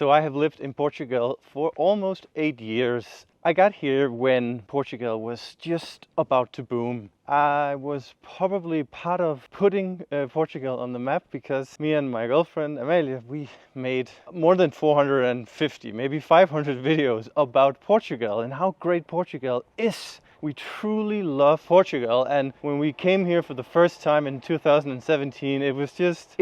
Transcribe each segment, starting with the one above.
So I have lived in Portugal for almost 8 years. I got here when Portugal was just about to boom. I was probably part of putting Portugal on the map because me and my girlfriend Amelia, we made more than 450, maybe 500 videos about Portugal and how great Portugal is. We truly love Portugal, and when we came here for the first time in 2017, it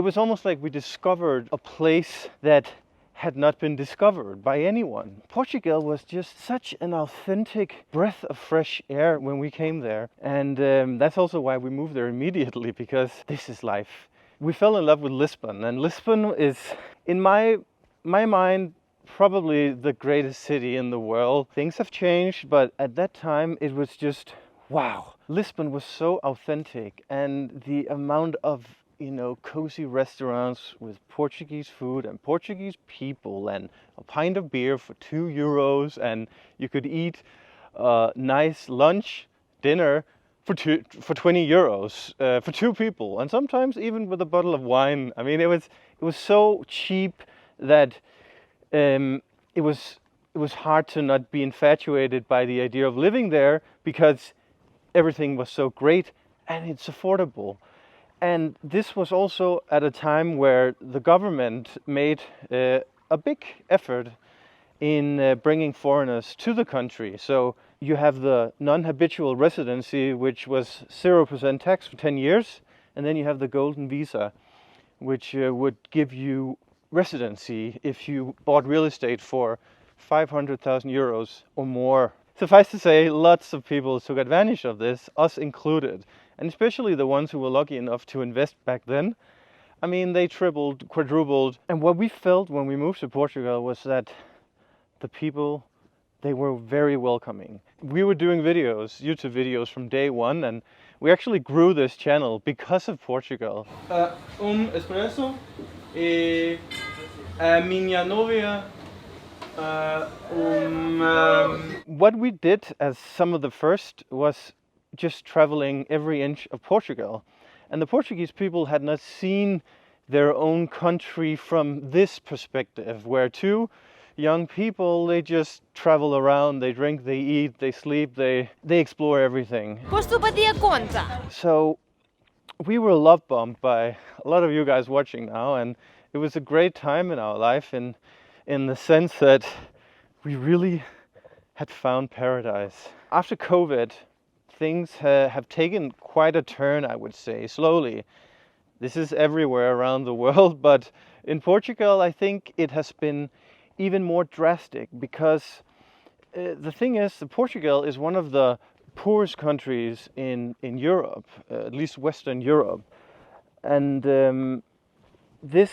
was almost like we discovered a place that had not been discovered by anyone. Portugal was just such an authentic breath of fresh air when we came there, and that's also why we moved there immediately, because this is life. We fell in love with Lisbon, and Lisbon is, in my mind, probably the greatest city in the world. Things have changed, but at that time it was just wow. Lisbon was so authentic, and the amount of cozy restaurants with Portuguese food and Portuguese people and a pint of beer for €2, and you could eat a nice lunch, dinner for €20 for two people, and sometimes even with a bottle of wine. I mean, it was so cheap that it was hard to not be infatuated by the idea of living there, because everything was so great and it's affordable. And this was also at a time where the government made a big effort in bringing foreigners to the country. So you have the non-habitual residency, which was 0% tax for 10 years, and then you have the golden visa, which would give you residency if you bought real estate for €500,000 or more. Suffice to say, lots of people took advantage of this, us included, and especially the ones who were lucky enough to invest back then. I mean, they tripled, quadrupled, and what we felt when we moved to Portugal was that the people, they were very welcoming. We were doing videos, YouTube videos from day one, and we actually grew this channel because of Portugal. Espresso e a minha novia. What we did as some of the first was just traveling every inch of Portugal. And the Portuguese people had not seen their own country from this perspective, where two young people, they just travel around, they drink, they eat, they sleep, they explore everything. So we were love bombed by a lot of you guys watching now, and it was a great time in our life in the sense that we really had found paradise. After COVID, things have taken quite a turn, I would say, slowly. This is everywhere around the world, but in Portugal, I think it has been even more drastic, because the thing is, Portugal is one of the poorest countries in Europe, at least Western Europe. And this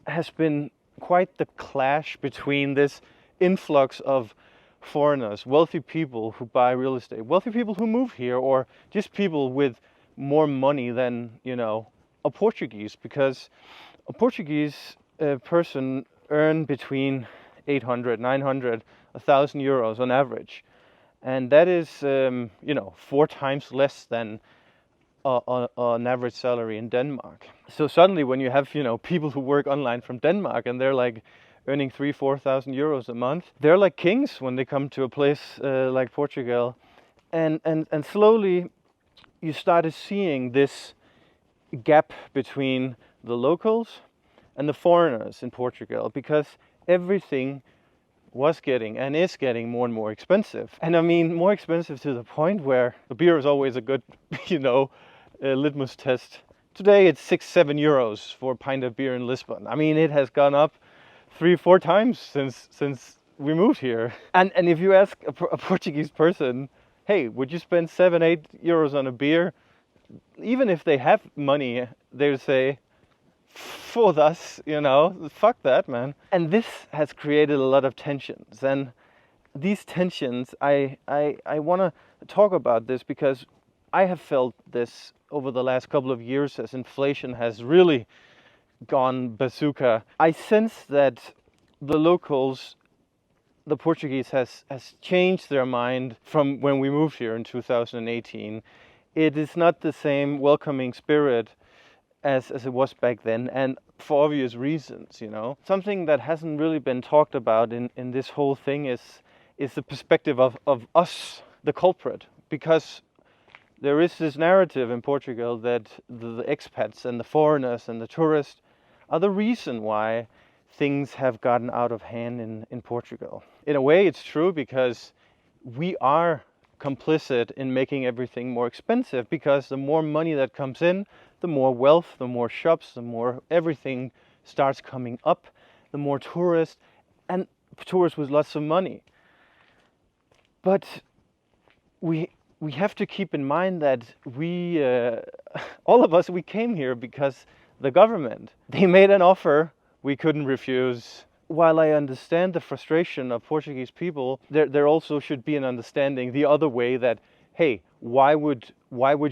has been quite the clash between this influx of foreigners, wealthy people who buy real estate, wealthy people who move here, or just people with more money than, a Portuguese, because a Portuguese person earn between 800, 900, €1,000 on average. And that is, 4 times less than an average salary in Denmark. So suddenly when you have, people who work online from Denmark and they're like earning 3,000-4,000 euros a month, they're like kings when they come to a place like Portugal. And slowly you started seeing this gap between the locals and the foreigners in Portugal, because everything was getting and is getting more and more expensive. And I mean, more expensive to the point where the beer is always a good, litmus test. Today it's 6-7 euros for a pint of beer in Lisbon. I mean, it has gone up 3-4 times since we moved here. And if you ask a Portuguese person, hey, would you spend 7-8 euros on a beer? Even if they have money, they would say, for us, fuck that, man. And this has created a lot of tensions. And these tensions, I want to talk about this because I have felt this over the last couple of years as inflation has really gone bazooka. I sense that the locals, the Portuguese, has changed their mind from when we moved here in 2018. It is not the same welcoming spirit as it was back then, and for obvious reasons, Something that hasn't really been talked about in this whole thing is the perspective of us, the culprit, because there is this narrative in Portugal that the expats and the foreigners and the tourists are the reason why things have gotten out of hand in Portugal. In a way, it's true, because we are complicit in making everything more expensive, because the more money that comes in, the more wealth, the more shops, the more everything starts coming up, the more tourists, and tourists with lots of money. But we have to keep in mind that we, all of us, we came here because the government, they made an offer we couldn't refuse. While I understand the frustration of Portuguese people, there also should be an understanding the other way, that, hey, why would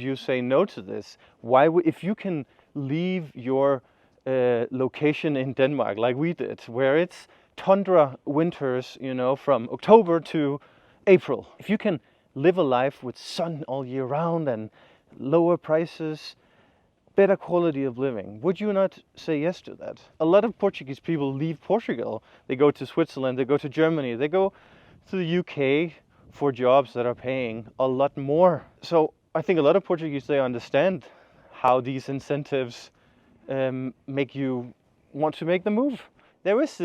you say no to this? If you can leave your location in Denmark like we did, where it's tundra winters, from October to April, if you can live a life with sun all year round and lower prices, better quality of living, would you not say yes to that? A lot of Portuguese people leave Portugal. They go to Switzerland, they go to Germany, they go to the UK for jobs that are paying a lot more. So I think a lot of Portuguese, they understand how these incentives make you want to make the move. There is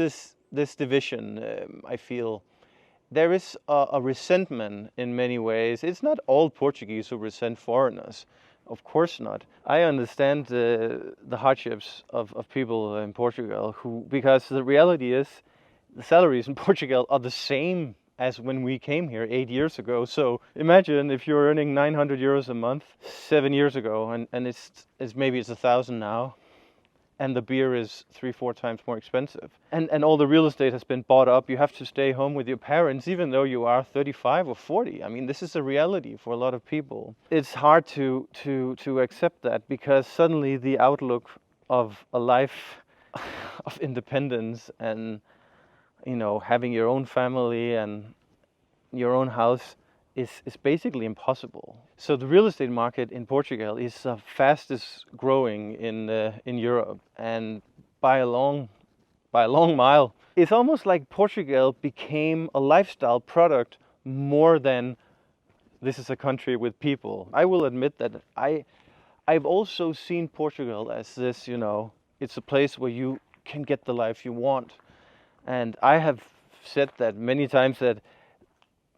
this division, I feel. There is a resentment in many ways. It's not all Portuguese who resent foreigners. Of course not. I understand the hardships of people in Portugal, because the reality is the salaries in Portugal are the same as when we came here 8 years ago. So imagine if you're earning 900 euros a month 7 years ago, and it's maybe it's 1,000 now, and the beer is 3-4 times more expensive. And all the real estate has been bought up. You have to stay home with your parents, even though you are 35 or 40. I mean, this is a reality for a lot of people. It's hard to accept that, because suddenly the outlook of a life of independence and, having your own family and your own house is basically impossible. So the real estate market in Portugal is the fastest growing in Europe, and by a long mile. It's almost like Portugal became a lifestyle product more than this is a country with people. I will admit that I've also seen Portugal as this, it's a place where you can get the life you want. And I have said that many times,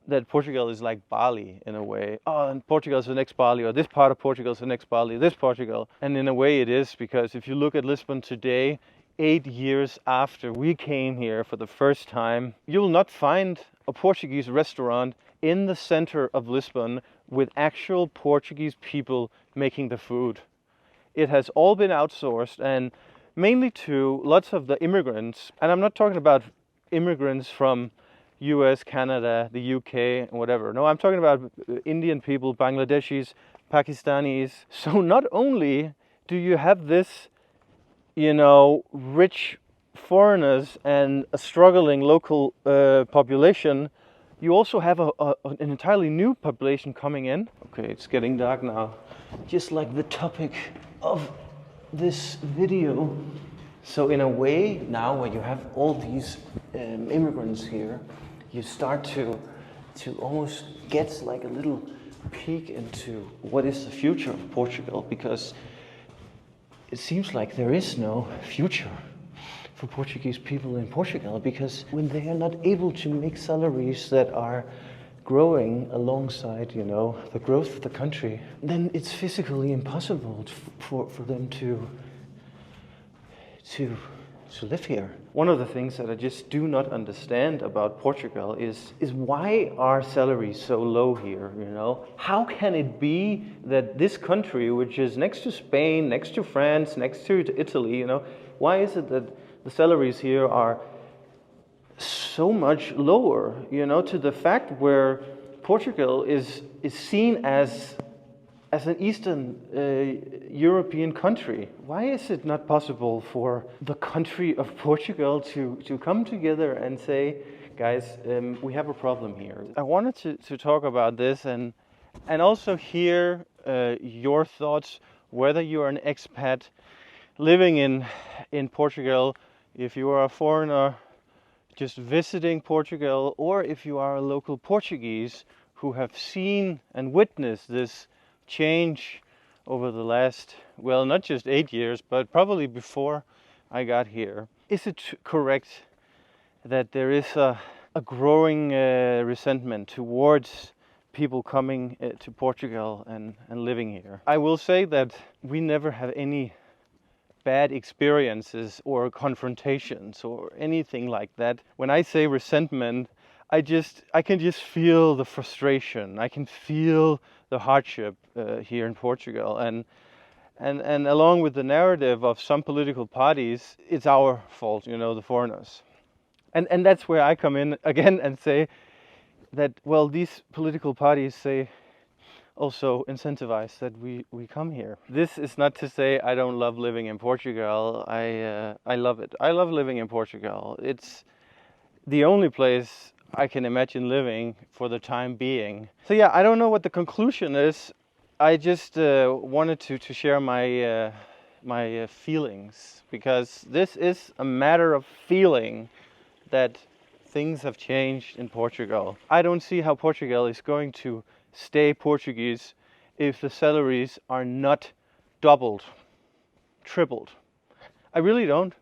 that Portugal is like Bali in a way. Oh, and Portugal is the next Bali, or this part of Portugal is the next Bali, this Portugal. And in a way it is, because if you look at Lisbon today, 8 years after we came here for the first time, you will not find a Portuguese restaurant in the center of Lisbon with actual Portuguese people making the food. It has all been outsourced, and mainly to lots of the immigrants. And I'm not talking about immigrants from US, Canada, the UK, whatever. No, I'm talking about Indian people, Bangladeshis, Pakistanis. So not only do you have this, rich foreigners and a struggling local population, you also have an entirely new population coming in. Okay, it's getting dark now. Just like the topic of this video. So in a way, now when you have all these immigrants here, you start to almost get like a little peek into what is the future of Portugal, because it seems like there is no future for Portuguese people in Portugal, because when they are not able to make salaries that are growing alongside, the growth of the country, then it's physically impossible for them to live here. One of the things that I just do not understand about Portugal is why are salaries so low here, How can it be that this country, which is next to Spain, next to France, next to Italy, why is it that the salaries here are so much lower, to the fact where Portugal is seen as an Eastern European country? Why is it not possible for the country of Portugal to come together and say, guys, we have a problem here? I wanted to talk about this and also hear your thoughts, whether you're an expat living in Portugal, if you are a foreigner just visiting Portugal, or if you are a local Portuguese who have seen and witnessed this change over the last, well, not just 8 years, but probably before I got here. Is it correct that there is a growing resentment towards people coming to Portugal and living here? I will say that we never have any bad experiences or confrontations or anything like that. When I say resentment, I can just feel the frustration. I can feel the hardship here in Portugal, and along with the narrative of some political parties, it's our fault, the foreigners. And that's where I come in again and say that, well, these political parties say also incentivize that we come here. This is not to say I don't love living in Portugal. I love it. I love living in Portugal. It's the only place I can imagine living for the time being. So yeah, I don't know what the conclusion is. I just wanted to share my feelings, because this is a matter of feeling that things have changed in Portugal. I don't see how Portugal is going to stay Portuguese if the salaries are not doubled, tripled. I really don't,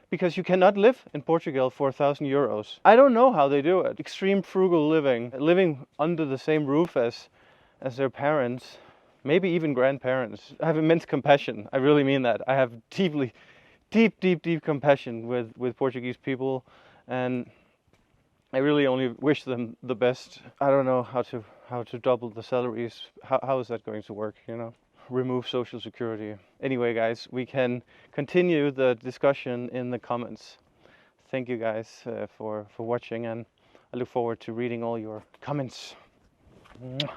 because you cannot live in Portugal for 1,000 euros. I don't know how they do it. Extreme frugal living under the same roof as their parents, maybe even grandparents. I have immense compassion. I really mean that. I have deep compassion with Portuguese people, and I really only wish them the best. I don't know how to double the salaries. How is that going to work, Remove social security. Anyway, guys, we can continue the discussion in the comments. Thank you guys for watching, and I look forward to reading all your comments. Mwah.